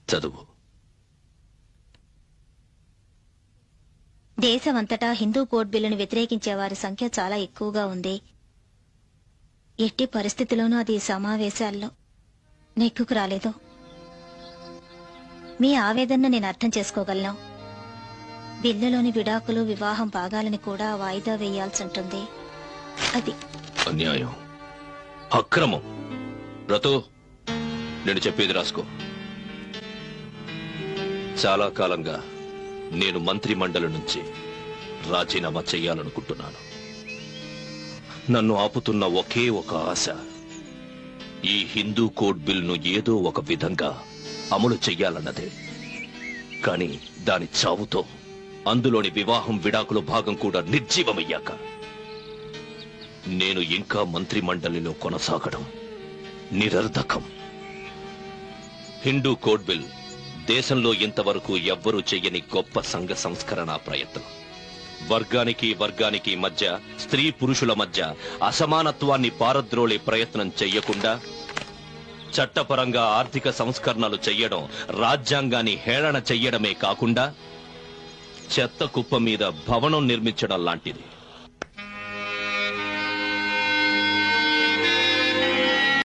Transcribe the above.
చదువు. దేశమంతటా హిందూ కోడ్ బిల్లును వ్యతిరేకించే వారి సంఖ్య చాలా ఎక్కువగా ఉంది. ఎట్టి పరిస్థితిలోనూ అది సమావేశాల్లో నెక్కుకు రాలేదు. మీ ఆవేదనను నేను అర్థం చేసుకోగలను. బిల్లులోని విడాకులు, వివాహం భాగాలను కూడా వాయిదా వేయాల్సి ఉంటుంది. అది అన్యాయం, అక్రమం. రతో, నేను చెప్పేది రాసుకో. చాలా కాలంగా నేను మంత్రి మండలి నుంచి రాజీనామా చెయ్యాలనుకుంటున్నాను. నన్ను ఆపుతున్న ఒకే ఒక ఆశ, ఈ హిందూ కోడ్ బిల్ను ఏదో ఒక విధంగా అమలు చెయ్యాలన్నదే. కానీ దాని చావుతో అందులోని వివాహం, విడాకుల భాగం కూడా నిర్జీవమయ్యాక నేను ఇంకా మంత్రి మండలిలో కొనసాగడం నిరర్ధకం. హిందూ కోడ్ బిల్ దేశంలో ఇంతవరకు ఎవ్వరూ చెయ్యని గొప్ప సంఘ సంస్కరణ ప్రయత్నం. వర్గానికి వర్గానికి మధ్య, స్త్రీ పురుషుల మధ్య అసమానత్వాన్ని పారద్రోలే ప్రయత్నం చెయ్యకుండా చట్టపరంగా ఆర్థిక సంస్కరణలు చెయ్యడం, రాజ్యాంగాన్ని హేళన చెయ్యడమే కాకుండా చెత్త కుప్ప మీద భవనం నిర్మించడం లాంటిది.